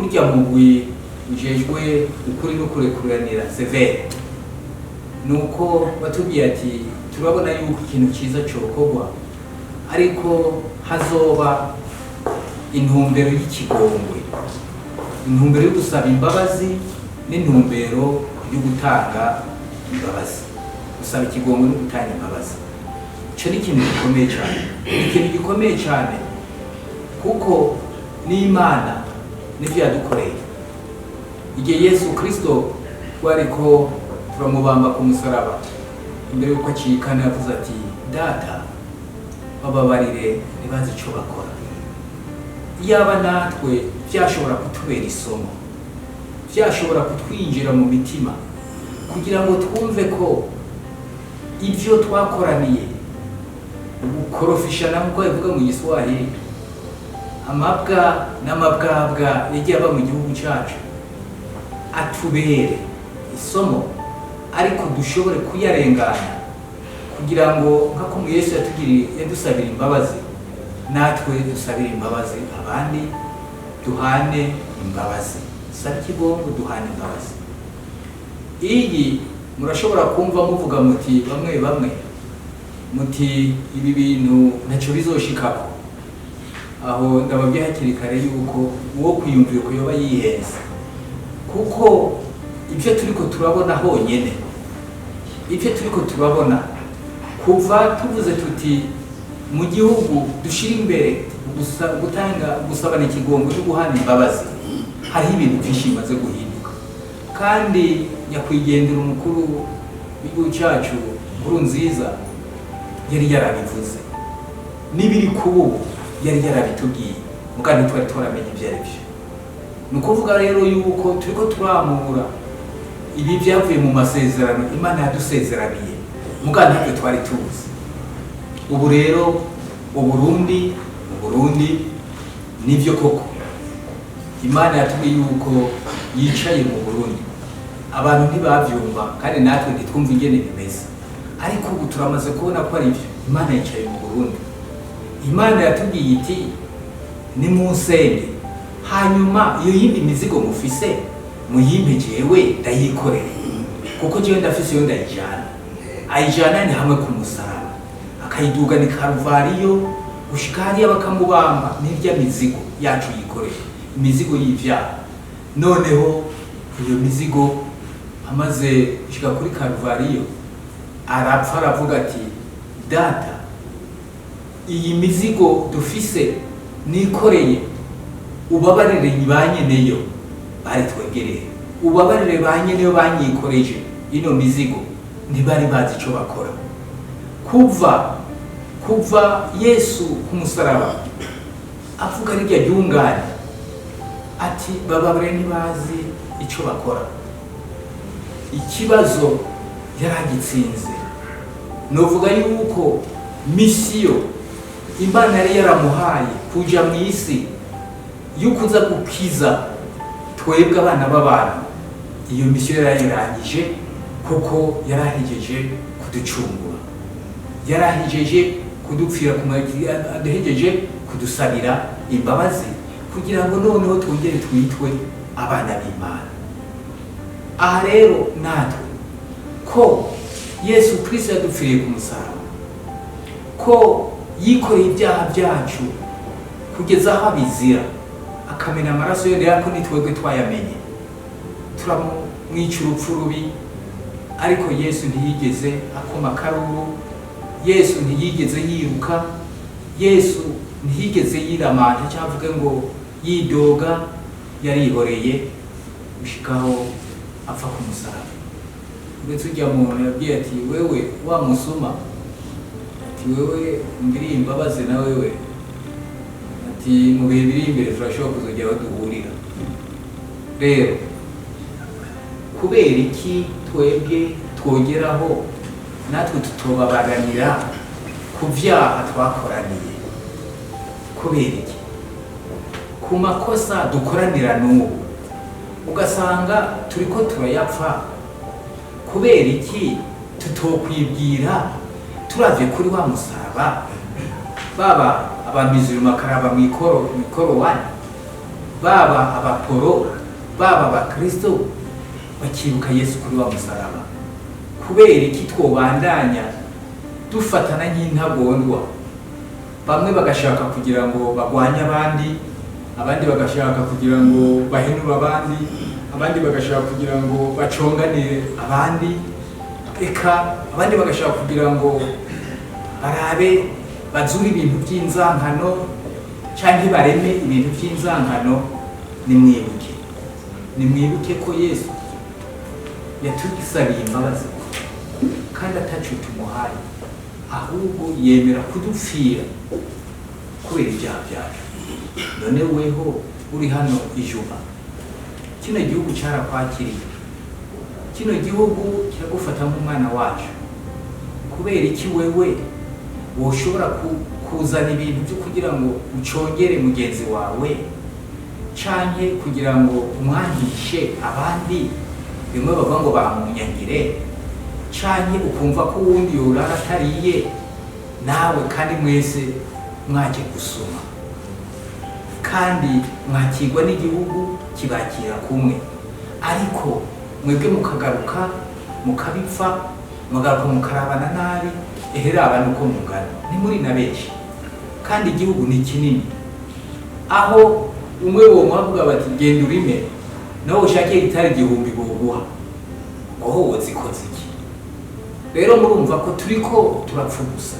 urya mugwi ujejwe ukuri no kurekuranira severe nuko batubwiye ati turabona yuko ikintu cyiza cyokorwa ariko hazoba intumbero y'ikigongwe, intumbero yo gusaba imbabazi n'intumbero yo gutanga imbabazi, gusaba ikigongwe no gutanga imbabazi. Icyo ni ikintu gikomeye cyane, ikintu gikomeye cyane kuko n'Imana n'ibyo yadukoreye. Igihe Yesu Kristo wariko turamubamba ku musaraba, imbere yuko acikana yavuze ati data bababarire ntibazi icyo bakora. Iyaba natwe byashobora kutubera isomo, byashobora kutwinjira mu mitima kugira ngo twumve ko ibyo twakoraniye ubukorofishana nk'uko bivuga mu Giswahili, amabwa n'amabwabwa yagiye aba mu gihugu cyacu atubere isomo, ariko dushobore kuyarengana kugira ngo nk'uko Yesu yadusabira imbabazi natwe dusabire imbabazi abandi, duhane imbabazi, sabe ikigongwe duhane imbabazi. Iyi murashobora kumva muvuga muti bamwe muti ibi bintu ntacyo bizoshikako. Aho ndababwiye hakiri kare yuko uwo kwiyumvira ko yoba yihenze, kuko ibyo turiko turabona honyene, ibyo turiko turabona kuva tuvuze tuti mu gihugu dushira imbere gusabana ikigongwe no guhana imbabazi, hariho ibintu byinshi bimaze guhinduka. Kandi nyakwigendera umukuru w'igihugu cyacu Nkurunziza yari yarabivuze, n'ibiri kubu yari yarabitubwiye, mugandi twari twaramenye ibyo ari byo. Ni ukuvuga rero yuko turiko turamura ibi byavuye mu masezerano Imana yadusezeraniye, mugandi ntabyo twari tuzi. Ubu rero Burundi nivyo koko Imana yatubwiye yuko yicaye mu Burundi. Abantu ntibavyumva kandi natwe ntitwumva ingene bimeze, ariko ubu turamaze kubona ko ari byo. Imana yicaye mu Burundi. Imana yatubwiye iti ni musenge, hanyuma iyo yindi mizigo mufise muyimpe jewe ndayikorera, kuko jewe ndafise iyo ndayijana. Ayijana ni hamwe ku musaraba, akayiduga ni Karuvariyo gushika hariya bakamubamba. N'irya mizigo yacu yikorera, imizigo y'ivyaha. Noneho iyo mizigo amaze gushika kuri Karuvariyo arapfa, aravuga ati data, iyi mizigo dufise nikoreye, ubabarire banyeneyo bari twegereye, ubabarire banyeneyo banyikoreje ino mizigo, ntibari bazi icyo bakora. Kuva Yesu ku musaraba avuga rirya ryungane ati bababarire ntibazi icyo bakora, ikibazo yaragitsinze. Novuga yuko misiyo Imana yari yaramuhaye kuja mu isi yukuza gukiza twebwe abana b'abantu, iyo misiyo yarayirangije, kuko yarahejeje kuducungura, yarahejeje kudupfira ku magiri, aduhejeje kudusabira imbabazi kugira ngo noneho twongere twitwe abana b'Imana. Aha rero natwe ko Yesu Kristo yadupfiriye ku musaraba, ko yikoreye ibyaha byacu kugeza aho abizira, akamena amaraso yose, ariko nitwebwe twayamenye, turamwica urupfu rubi. Ariko Yesu ntiyigeze akoma akaruru, Yesu ntiyigeze yiruka, Yesu ntiyigeze yiramanta cyangwa avuge ngo yidoga, yarihoreye gushikaho apfa ku musaraba. Ndetse ujya muntu yabwiye ati wewe wa musuma, ati wewe ngiriye imbabazi na wewe, ati mu bihe biri imbere turashobora kuzongera aho duhurira. Rero kubera iki twebwe twogeraho natwe tutobabaranira ku byaha twakoraniye? Kubera iki? Ku makosa dukoranira n'ubu ugasanga turiko turayapfa. Kubera iki tutokwibwira turavye kuri wa musaraba, baba abamizirima karaba mikoro wani baba abaporo baba abakristo bakibuka Yesu kuri wa musaraba. Kubera iki twobandanya dufatana nk'intagondwa? Bamwe bagashaka kugira ngo bagwanye abandi bagashaka kugira ngo bahenure abandi bagashaka kugira ngo baconganire abandi, eka abandi bagashaka kugira ngo barabe bazure ibintu by'inzankano canke bareme ibintu by'inzankano. Nimwibuke ko Yesu yatugisabiye imbabazi kandi atacu tumuhaye, ahubwo yemera kudupfira kubera ibyaha byacu. None weho uri hano ijuba, kino gihugu cyarakwakiriye, kino gihugu kiragufata nk'umwana wacu. Kubera iki wewe woshobora kuzana ibintu byo kugira ngo ucongere mugenzi wawe canke kugira ngo umwangishe abandi, bimwe bavuga ngo bamunyangire, canke ukumva ko uwundi yorara atariye nawe kandi mwese mwaje gusoma kandi mwakirwa n'igihugu kibakira kumwe, ariko mwebwe mukagaruka mukabipfa, mugaruka mukarabana nabi. Eheraba nuko mungana ni muri na benshi kandi igihugu ni kinini, aho umwe wo mwavuga bati genda urime nawe ushake itari igihumbi boguha, aho wozikoze iki? Rero murumva ko turiko turapfa gusa.